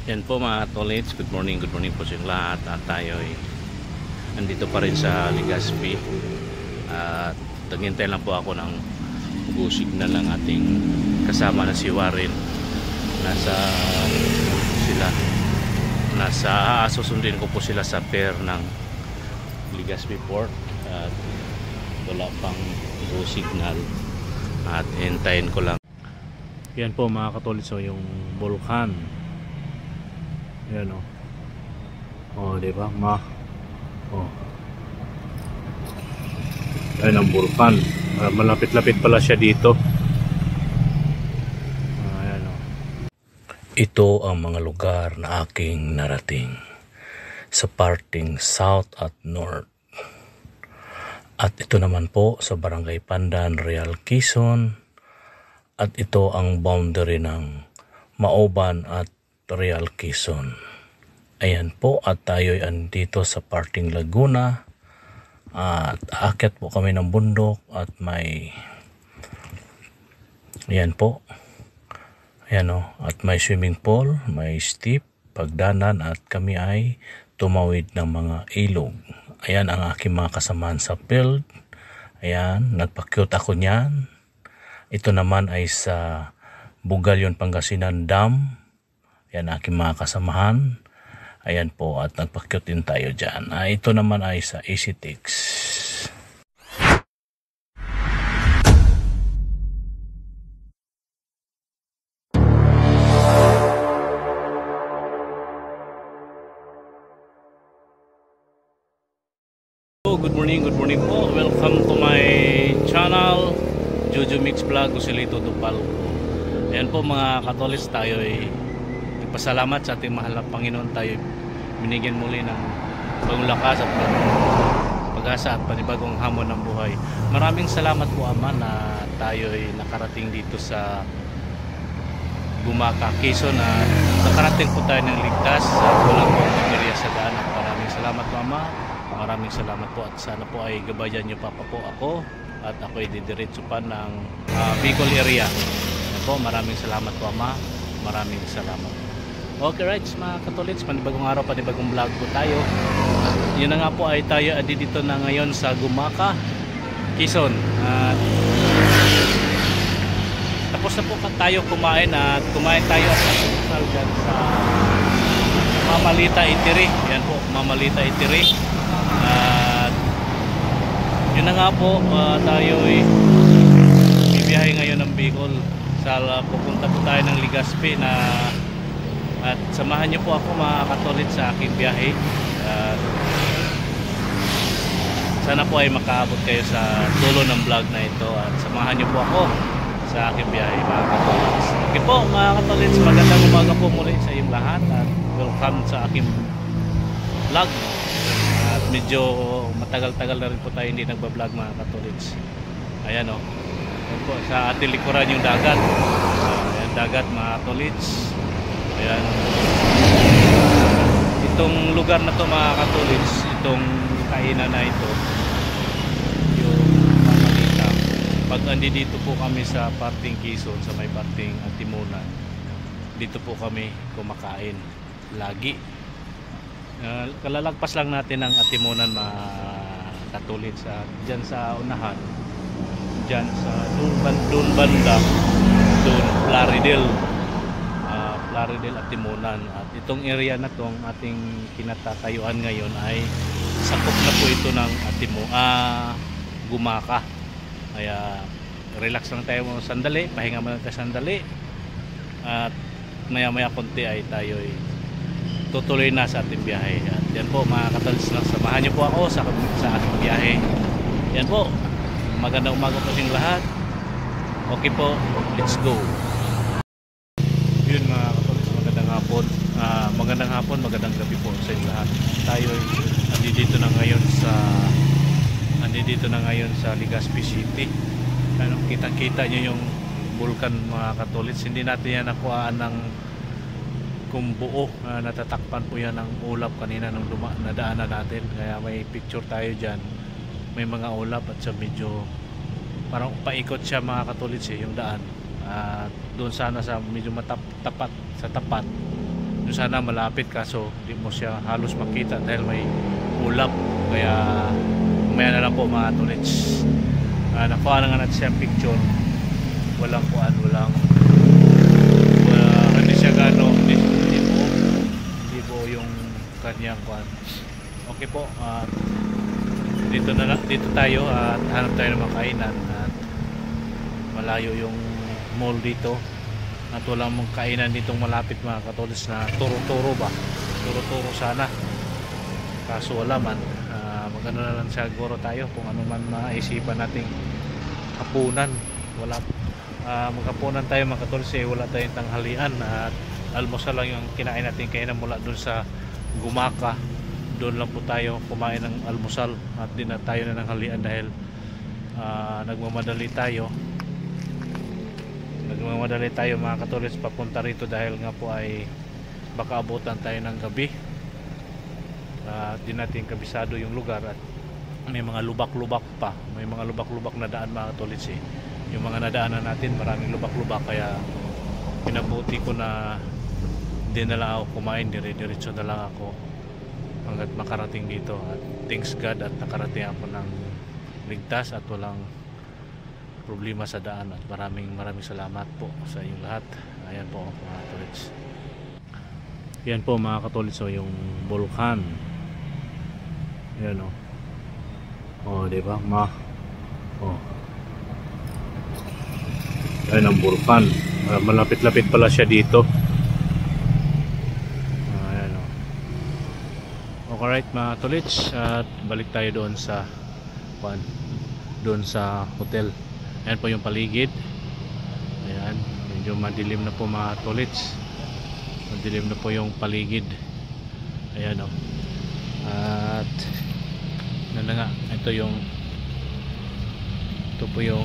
Yan po mga tolits, good morning po sa inyong lahat. At tayo ay nandito pa rin sa Legazpi. At naghintay lang po ako ng go signal ng ating kasama na si Warren. Susundin ko po sila sa pier ng Legazpi Port. At wala pang go signal at hintayin ko lang. Yan po mga katolits, so yung Volcan. Yan o. Oh, di ba? Oh. Ayan ang Volcan. Malapit-lapit pala siya dito. Ayan o. Ito ang mga lugar na aking narating sa parting South at North. At ito naman po sa Barangay Pandan, Real Quezon. At ito ang boundary ng Maoban at Real Quezon. Ayan po, at tayo ay andito sa parting Laguna at aakyat po kami ng bundok at may ayan po, ayan o, at may swimming pool, may steep pagdanan at kami ay tumawid ng mga ilog. Ayan ang aking mga kasamaan sa field. Ayan, nagpa-cute ako niyan. Ito naman ay sa Bugalyon, Pangasinan Dam. Ayan aking mga kasamahan. Ayan po, at nagpa-cute din tayo dyan. Ito naman ay sa EasyTix. Good morning po. Welcome to my channel, Jojo Mix Vlog, Joselito Dupal. Ayan po mga katolis, tayo ay pasalamat sa ating mahal na Panginoon. Tayo binigyan muli ng bagong lakas at pag-asa at panibagong hamon ng buhay. Maraming salamat po Ama na tayo ay nakarating dito sa Gumaka, Quezon, na nakarating po tayo ng ligtas at walang po area sa daan. At maraming salamat po Ama, maraming salamat po, at sana po ay gabayan nyo pa po ako at ako ay didiretso pa ng Bicol area. Po, maraming salamat po Ama, maraming salamat. Okay, right mga katolits, panibagong araw, panibagong vlog po tayo. Yun na nga po, ay tayo dito na ngayon sa Gumaka, Quezon. Tapos na po tayo kumain, at kumain tayo at nasusal dyan sa Mamalita Itiri. Yan po, Mamalita Itiri. At yun na nga po, tayo ay bibiyahe ngayon ng Bicol. Pupunta po tayo ng Legazpi na. At samahan niyo po ako mga katolit sa aking biyahe. Sana po ay makaabot kayo sa dulo ng vlog na ito, at samahan niyo po ako sa aking biyahe mga katolit. Okay po mga katolit, magandang umaga po muli sa iyong lahat at welcome sa aking vlog. At medyo matagal-tagal na rin po tayo hindi nagbablog mga katolit. Ayan o, ayan po, sa ating likuran yung dagat. Ayan, dagat mga katolit. Ayan. Itong lugar na to mga katolits, itong kainan na ito, yung Mamalita. Pag dito po kami sa parting Quezon, sa may parting Atimunan, dito po kami kumakain lagi. Kalalagpas lang natin ang Atimunan mga katolits, dyan sa unahan, dyan sa doon banda, doon Plaridel at Atimunan. At itong area na tong ating kinatatayuan ngayon ay sakop na po ito ng Gumaka. Kaya relax lang tayo sandali, pahinga muna tayo sandali, at maya maya konti ay tayo ay tutuloy na sa ating biyahe. At yan po mga katalis, lang samahan niyo po ako sa ating biyahe. Yan po, magandang umaga po sa lahat. Okay po, let's go. Yun mga katolis, magandang hapon, magandang gabi po sa inyo lahat. Tayo nandito na ngayon sa Legazpi City. Kita-kita nyo yung Volcan mga katolis. Hindi natin yan nakuhaan ng kung buo, natatakpan po yan ng ulap kanina nung nadaanan natin. Kaya may picture tayo dyan, may mga ulap, at sa medyo parang paikot siya mga katolis yung daan. Doon sana sa medyo tapat Doon sana malapit kaso hindi mo siya halos makita dahil may ulap. Kaya umaya na lang po mga tolits. Nakuha na nga natin siyang picture. Walang kuan, hindi siya gano, hindi po yung kanyang kuan. Okay po, dito tayo at hanap tayo ng makainan at malayo yung mall dito at walang kainan ditong malapit mga katolis na turo-turo ba, turo-turo sana kaso wala man. Magano na lang siguro tayo kung ano man maisipan nating hapunan. Wala maghapunan tayo mga katolis, wala tayong tanghalian at almusal lang yung kinain natin kainan mula dun sa Gumaka. Doon lang po tayo kumain ng almusal at di na tayo na ng halian dahil nagmamadali tayo mga katolis papunta rito dahil nga po ay baka abutan tayo ng gabi. Di natin kabisado yung lugar at may mga lubak-lubak pa, may mga lubak-lubak na daan mga katolis yung mga nadaanan natin maraming lubak-lubak kaya pinabuti ko na di na lang ako kumain, dire-diretso na lang ako hanggat makarating dito at thanks God at nakarating ako ng ligtas at walang problema sa daan at maraming salamat po sa inyong lahat. Ayan po mga katolits, yan po mga katolits, yung bulkan. Ayan diba ayan ang bulkan. Malapit-lapit pala siya dito. Alright mga tolits, at balik tayo doon sa hotel. Ayan po yung paligid. Ayan, medyo madilim na po mga tolits. Madilim na po yung paligid. Ayan at ito po yung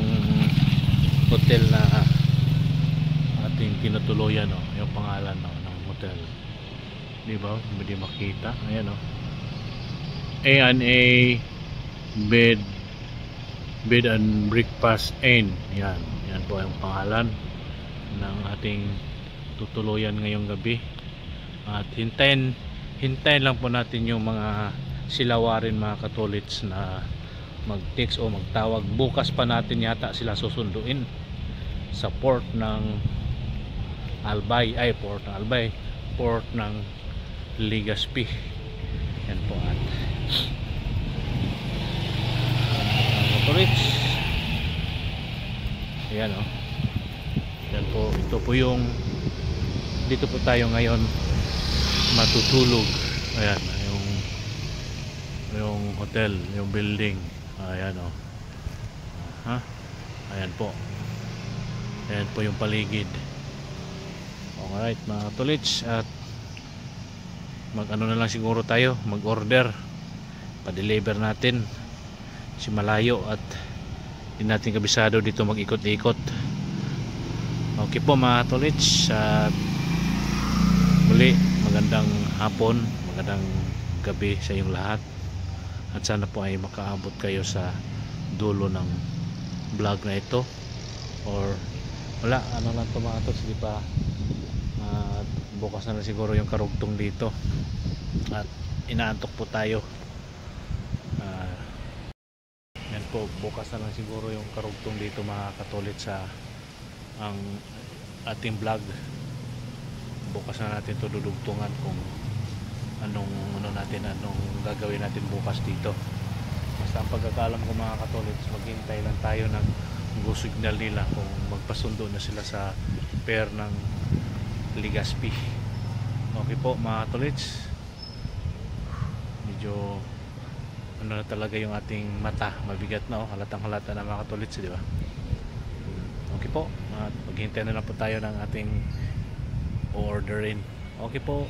hotel na ating tinutuluyan yung pangalan ng hotel. Di ba? Hindi makita. Ayan A&A bed and breakfast inn. Yan po ang pangalan ng ating tutuluyan ngayong gabi. At hintayin lang po natin yung mga silawarin mga katolits na mag-text o magtawag. Bukas pa natin yata sila susunduin sa port ng Albay, port ng Legazpi. Yan po at Rich. Ayan yan po, ito po yung dito po tayo ngayon matutulog. Ayan yung hotel, yung building. Ayan ayan po yung paligid. Alright mga tolits, at mag-ano na lang siguro tayo, mag-order pa-deliver natin si malayo at hindi natin kabisado dito mag-ikot-ikot. Okay po mga tolits, at muli magandang hapon, magandang gabi sa inyong lahat at sana po ay makaabot kayo sa dulo ng vlog na ito or wala, ano lang ito mga tolits, hindi pa bukas na lang siguro yung karugtong dito at inaantok po tayo. Yan po, bukas na lang siguro yung karugtong dito mga katolit sa ang ating vlog. Bukas na natin ito dudugtungan kung anong gagawin natin bukas dito. Basta ang pagkakalam ko mga katolit, maghintay lang tayo ng go signal nila kung magpasundo na sila sa pair ng Legazpi. Okay po mga tolits, medyo ano na talaga yung ating mata, mabigat na halatang halata na mga tolits, di ba? Okay po, maghintay na lang po tayo ng ating orderin. Okay po,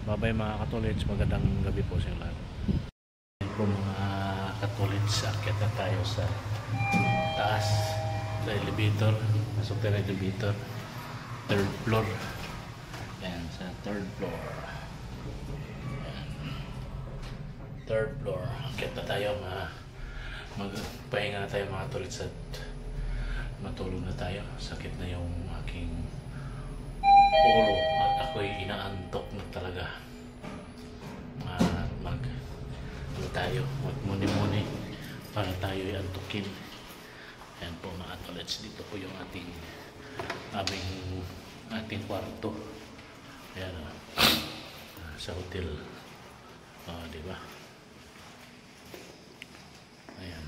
bye bye mga katolits, magandang gabi po sa lahat. Ayan po mga katolits, akyat na tayo sa taas sa elevator. Masok tayo sa elevator, third floor. Ayan, sa third floor. Ayan. Third floor. Akyat na tayo, magpahinga na tayo mga katolits at matulog na tayo. Sakit na yung aking ulo at ako'y inaantok na talaga. At magmuni-muni para tayo'y antukin. Ayan po mga tolets, dito po yung ating kwarto. Ayan sa hotel. Diba? Ayan.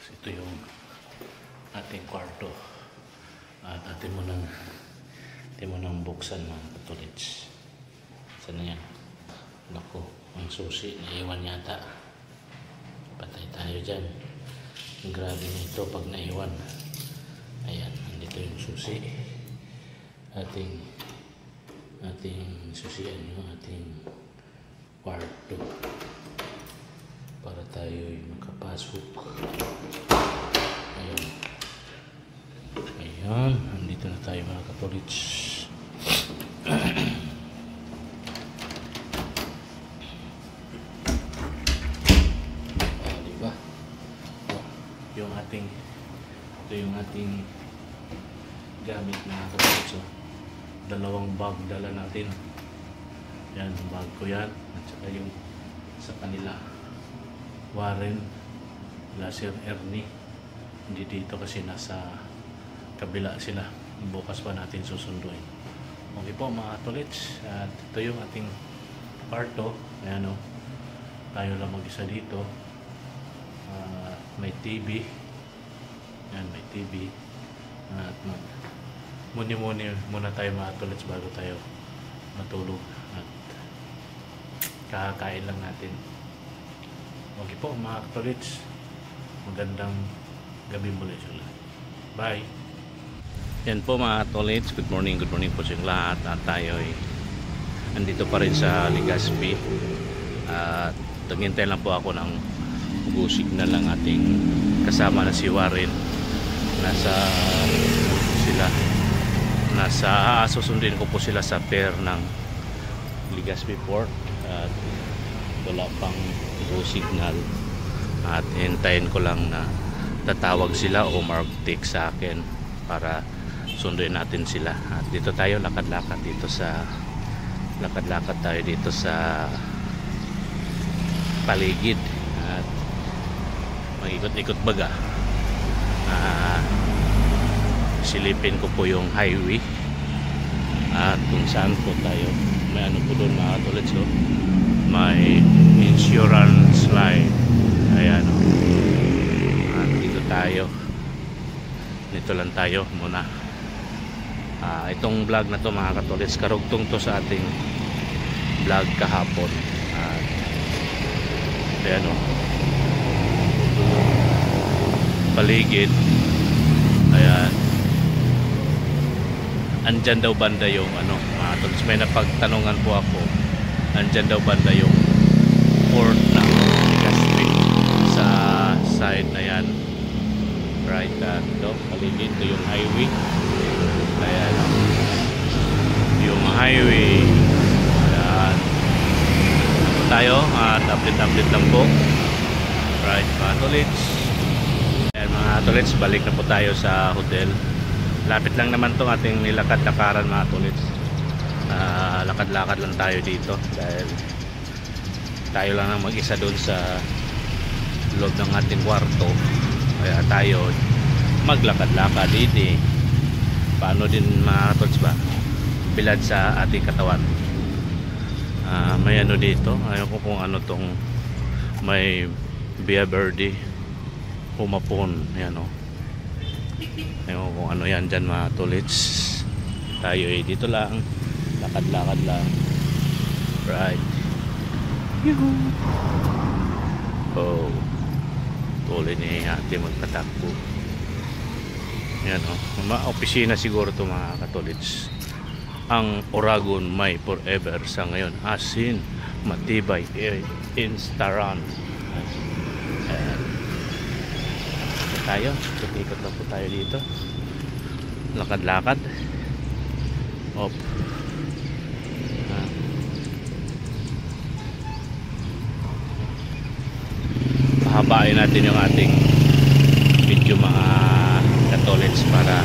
So, ito yung ating kwarto. At atin mo nang buksan mga tolets. Saan na yan? Naku, ang susi naiwan yata. Patay tayo dyan. Grabe na ito pag naiwan. Ayan, nandito yung susi. Ating susian yung ating kwarto para tayo'y makapasok. Ayan. Ayan, nandito na tayo mga katolits. Diba? Ito yung ating gamit mga katolits. Dalawang bag dala natin. Yan, bag ko yan. At saka yung sa kanila, Warren, Sir Ernie. Hindi dito kasi nasa kabila sila. Bukas pa natin susunduin. Okay po mga tolits. At ito yung ating kwarto. Ayan o. Tayo lang mag-isa dito. May TV. Ayan, may TV. At muni-muni muna tayo mga tolits bago tayo matulog. At kakakain lang natin. Okay po mga tolits. Magandang gabi muli sa lahat. Bye! Yan po mga tolits. Good morning po sa lahat. At tayo ay andito pa rin sa Legazpi. At tagintay lang po ako ng signal lang ating kasama na si Warren. Susundin ko po sila sa pier ng Legazpi Port. At wala pang signal. At hintayin ko lang na tatawag sila o mag-text sa akin para sunduin natin sila. At dito tayo lakad-lakad tayo dito sa paligid at mag-ikot-ikot baga. Silipin ko po yung highway at kung saan po tayo. May ano po doon mga tulad, so may insurance line. Ayan o. At dito lang tayo muna. Itong vlog na to mga katolits, karugtong to sa ating vlog kahapon. Ayan o, paligid. Ayan, andyan daw banda yung ano mga katolits, may napagtanungan po ako, andyan daw banda yung port ng Legazpi sa side na yan, right. Ito paligid, ito yung highway. Ayan, yung highway. Ayan tayo at update lang po, right mga tolits. Ayan mga tolits, balik na po tayo sa hotel. Lapit lang naman itong ating nilakad-lakaran mga tolits. Lakad-lakad lang tayo dito dahil tayo lang ang mag-isa doon sa loob ng ating kwarto. Kaya tayo maglakad-lakad dito. Paano din mga tolits ba, bilad sa ating katawan. May ano dito, ayaw ko kung ano tong, may Via Verde Humapon. Ayan o, ayaw ko kung ano yan dyan mga tolits. Tayo dito lang, lakad-lakad lang, right. Yuhuu. Oh, tuloy ni ate magpatakbo. Yan o, opisina siguro ito mga katolits. Ang Oragon may forever sa ngayon, asin matibay instaran. Tayo, ikot lang po tayo dito, lakad-lakad. Op. Pahabain natin yung ating video mga tolits para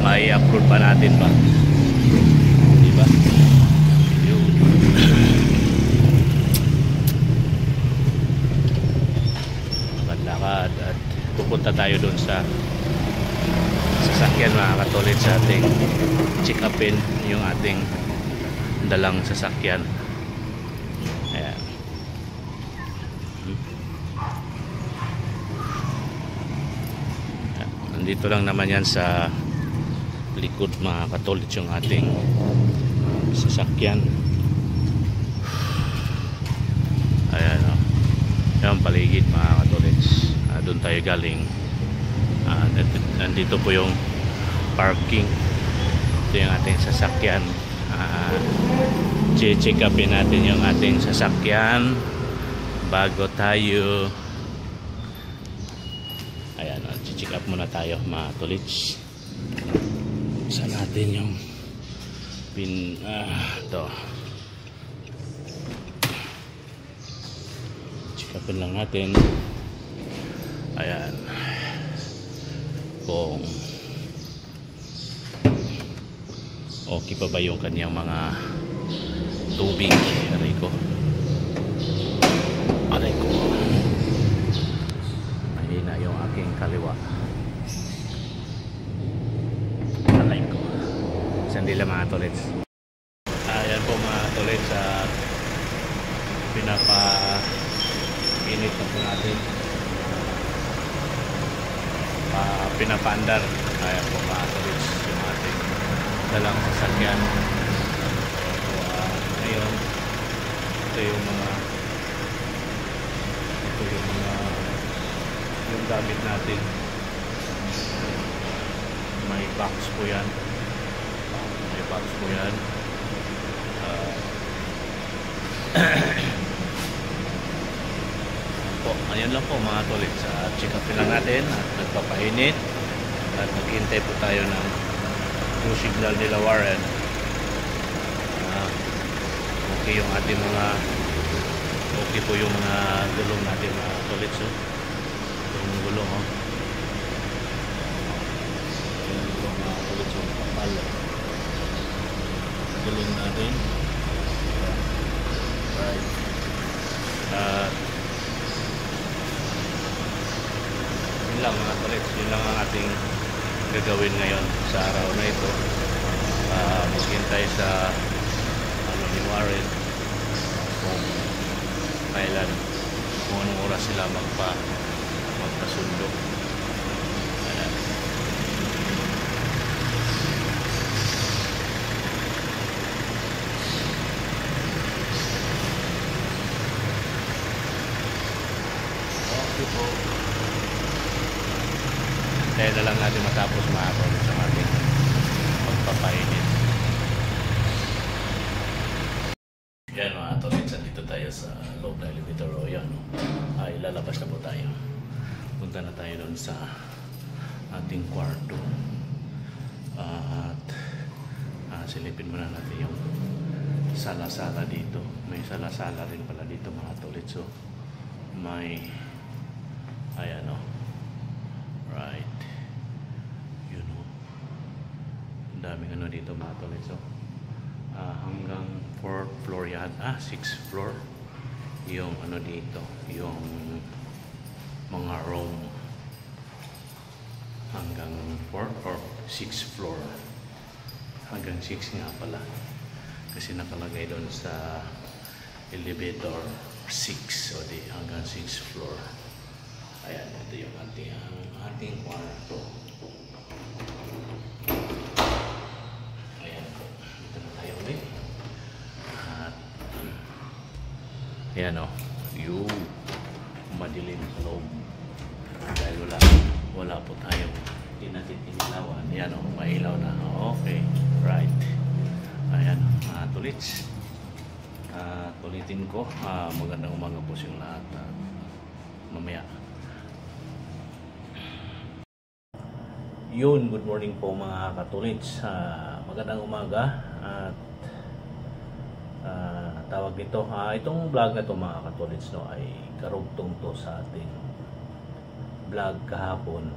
may upload pa natin ba, diba? Yun. Maglakad at pupunta tayo dun sa sasakyan mga katolits, sa ating check upin yung ating dalang sasakyan. Ayan. Nandito lang naman yan sa likod mga katolits yung ating sasakyan. Ayan o. Yung paligid mga katolits. Doon tayo galing. Nandito po yung parking. Ito yung ating sasakyan. Check upin natin yung ating sasakyan bago tayo. Ayan, check up muna tayo mga tolits. Saan natin yung ito. Check upin lang natin. Ayan, kung okay pa ba yung kanyang mga tubig. Aray ko mahina yung aking kaliwa. Aray ko sandila mga tolits. Ayan po mga tolits, pinapa-init na po natin, pinapaandar. Ayan po mga tolits yung ating dalang sasakyan. Ngayon ito yung gamit natin. May box po yan. Ayan lang po mga tolits. Check up lang natin at nagpapainit at naghintay po tayo ng blue signal nila Warren. Okay yung ating okay po yung mga gulong natin mga tolits. Yung gulong yung gulong mga tolits, yung kapal gulong natin. Right. Yun lang mga tolits, yun lang ang ating gagawin ngayon sa araw na ito. Maghintay sa ni Warren kung kailan, kung anong oras sila magpasundo. Ayan. Okay po. Kaya na lang natin matapos mga tolits sa ating pagpapainit. Yan mga tolits, dito tayo sa loob na elevator. O yan, ay lalabas na po tayo. Punta na tayo doon sa ating kwarto. At silipin muna natin yung sala-sala dito. May sala-sala rin pala dito mga tolits. So may ayan o. Right. Yun o. Ang daming ano dito mga tolits. So hanggang 4th floor yan, 6th floor yung ano dito, yung mga room hanggang 4th or 6th floor, hanggang 6 nga pala kasi nakalagay doon sa elevator 6, o di hanggang 6th floor. Ayan, ito yung ating kwarto. Ayan o, yung madilim sa loob dahil wala po tayong tinatitinilawan. Ayan o, may ilaw na. Okay, right. Ayan, tolits. Tulitin ko, magandang umaga po sa lahat. Mamaya yun, good morning po mga katolits. Magandang umaga. At tawag dito, itong vlog na to mga katolits, no, ay karugtong to sa ating vlog kahapon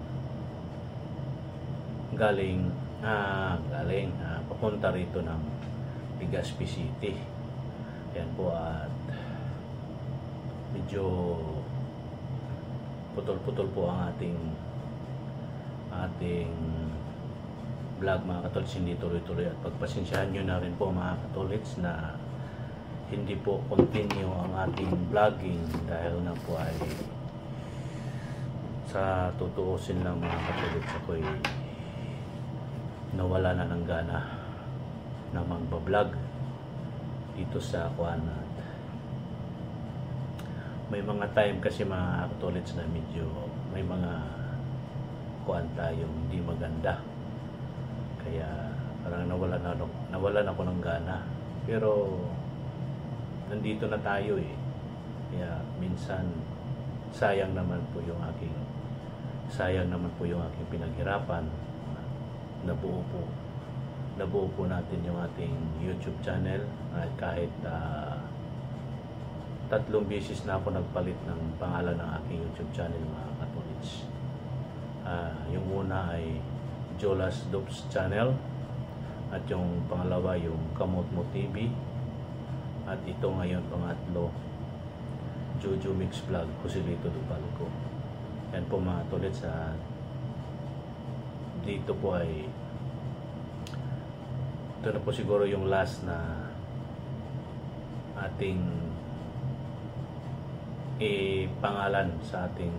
papunta rito ng Legazpi City. Yan po, at medyo putol-putol po ang ating vlog mga katolits, hindi tuloy-tuloy, at pagpasensyahan nyo na rin po mga katolits na hindi po continue ang ating vlogging dahil na po ay sa tutuusin lang mga katolits, ako'y nawala na ng gana na magbablog dito sa kuan. May mga time kasi mga katolits na medyo may mga kuan tayong hindi maganda, kaya parang nawalan ako ng gana. Pero nandito na tayo kaya minsan sayang naman po yung aking pinaghirapan. Nabuo po natin yung ating YouTube channel, at kahit 3 beses na ako nagpalit ng pangalan ng aking YouTube channel mga katolits. Yung una ay Jolas Dubs Channel, at yung pangalawa yung Kamot Mo TV, at ito ngayon pangatlo, Jojo Mix Vlog Joselito Dupalco. Yan po mga katolits, dito po ay ito na po siguro yung last na ating pangalan sa ating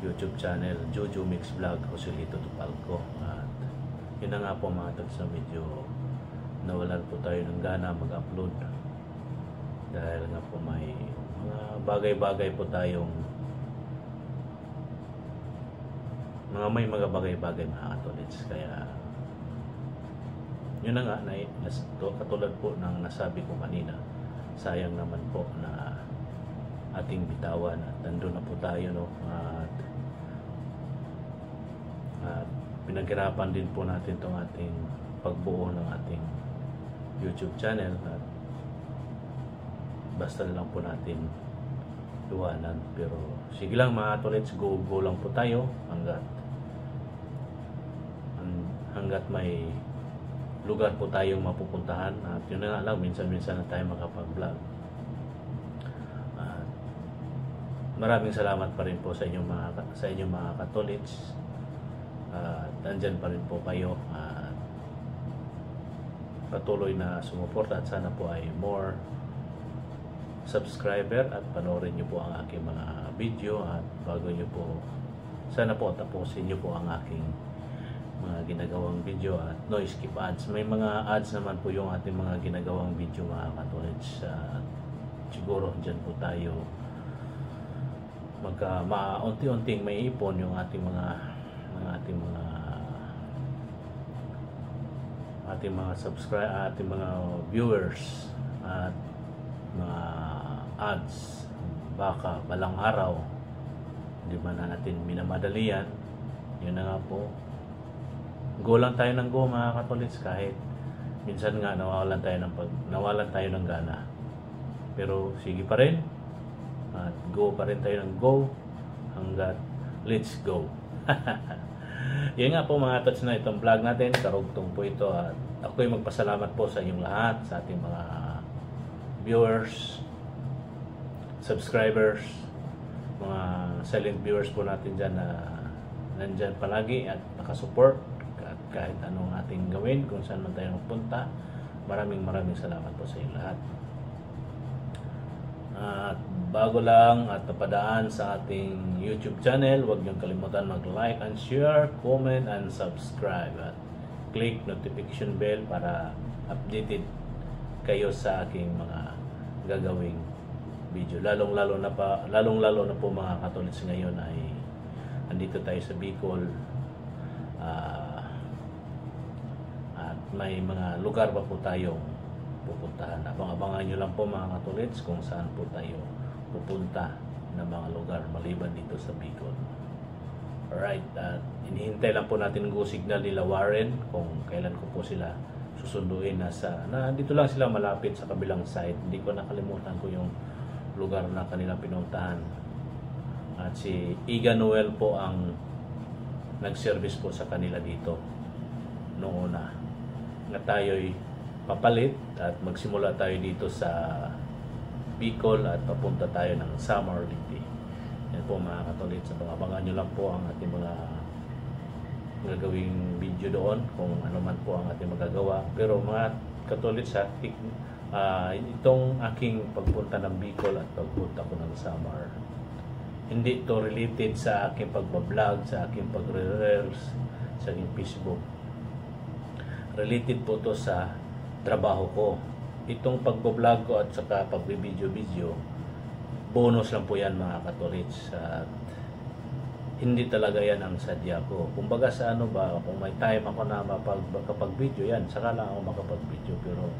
YouTube channel, Jojo Mix Vlog Joselito Dupalco. At yun na nga po mga katolits, medyo nawalan po tayo ng gana mag-upload dahil nga po may mga bagay-bagay po tayong mga bagay-bagay mga katolits. Kaya yun na nga, katulad po ng nasabi ko kanina, sayang naman po na ating bitawan at nandun na po tayo, no? At pinaghirapan din po natin itong ating pagbuo ng ating YouTube channel, at basta lang po natin iwanan. Pero sige lang mga katolits, go lang po tayo hanggat may lugar po tayong mapupuntahan. At yun na nga lang, minsan-minsan na tayo makapag-vlog. Maraming salamat pa rin po sa inyong mga katolits. Nandyan pa rin po kayo, patuloy na sumuporta, at sana po ay more subscriber, at panoorin nyo po ang aking mga video, at bago nyo po, sana po tapusin nyo po ang aking mga ginagawang video at no skip ads. May mga ads naman po yung ating mga ginagawang video mga katolits, at siguro dyan po tayo unti-unting may ipon yung ating mga subscribe, ating mga viewers, at mga ads. Baka balang araw, hindi man na natin minamadalian. Yun na nga po, go lang tayo ng go mga katolits, kahit minsan nga nawalan tayo ng gana, pero sige pa rin, at go pa rin tayo ng go hanggat let's go. Yan nga po mga katolits, na itong vlog natin, karugtong po ito, at ako'y magpasalamat po sa inyong lahat, sa ating mga viewers, subscribers, mga silent viewers po natin dyan na nandyan palagi at nakasupport. Kahit anong ating gawin, kung saan man tayo magpunta, maraming salamat po sa inyo lahat. At bago lang at napadaan sa ating YouTube channel, huwag niyong kalimutan mag-like and share, comment and subscribe, at click notification bell para updated kayo sa aking mga gagawing video. Lalong-lalo na po mga katolits, ngayon ay andito tayo sa Bicol. May mga lugar pa po tayong pupuntahan. Abang-abangan nyo lang po mga katolits kung saan po tayo pupunta ng mga lugar maliban dito sa Bicol. Alright, at inihintay lang po natin go signal nila Warren kung kailan ko po sila susunduin. Dito lang sila malapit sa kabilang side. Hindi ko nakalimutan ko yung lugar na kanilang pinuntahan. At si Iga Noel po ang nag-service po sa kanila dito noong una. Nga tayo'y papalit at magsimula tayo dito sa Bicol at papunta tayo ng Samar Leyte. Yan po mga Katolit, sa abangan nyo lang po ang ating mga gagawing video doon kung ano man po ang ating magagawa. Pero mga Katolit, itong aking pagpunta ng Bicol at pagpunta ko ng Samar, hindi to related sa aking pagbablog, sa aking pagre-reels, sa aking Facebook. Related po to sa trabaho ko. Itong pagbablog ko at saka pagbibideo-video, bonus lang po yan mga Katolits. At hindi talaga yan ang sadya ko. Kumbaga sa ano ba, kung may time ako na makapag-video yan, saka lang ako makapag-video. Pero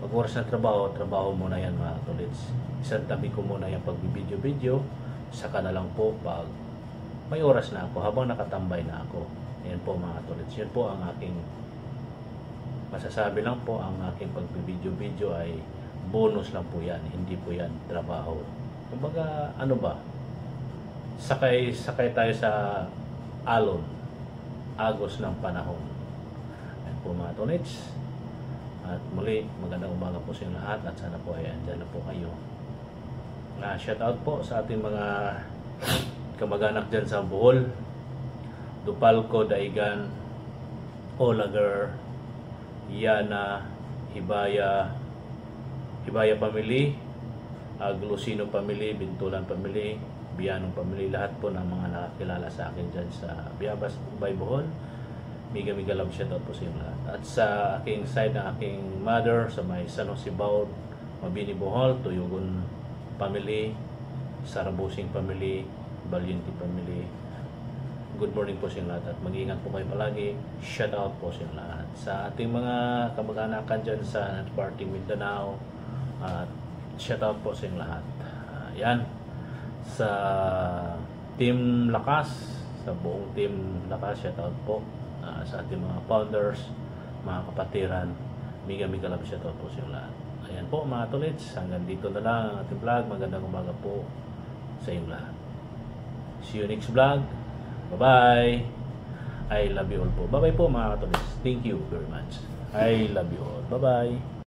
pag oras ng trabaho muna yan mga Katolits. Isang tabi ko muna yung pagbibideo-video, saka na lang po pag may oras na ako, habang nakatambay na ako. Yan po mga Katolits. Yan po ang aking masasabi lang po, ang aking pagbibideo-video ay bonus lang po yan, hindi po yan trabaho. Kumbaga, ano ba? Sakay tayo sa alon, agos ng panahon. Ayan po mga Tolits. At muli, magandang umaga po sa inyo lahat at sana po ay andyan na po kayo. Shout out po sa ating mga kamag-anak dyan sa Bohol, Dupalco, Daigan, Olagar, Yana, Hibaya family, Glosino family, Bintulan family, Bianong family, lahat po ng mga nakakilala sa akin dyan sa Biabas, Ubay, Bohol. Miga love shoutout po sa inyo lahat. At sa aking side ng aking mother, sa may San Jose Baud, Mabini, Bohol, Tuyugon family, Sarabusing family, Valiente family, good morning po sa inyo lahat at mag-iingat po kayo palagi. Shout out po sa inyo lahat. Sa ating mga kamag-anakan dyan sa Party Mindanao, shout out po sa inyo lahat. Yan. Sa Team Lakas, sa buong Team Lakas, shout out po. Sa ating mga founders, mga kapatiran, miga love shout out po sa inyo lahat. Ayan po mga Tolits, hanggang dito na lang ang ating vlog. Magandang umaga po sa inyo lahat. See you next vlog. Bye-bye. I love you all po. Bye-bye po mga Katolis. Thank you very much. I love you all. Bye-bye.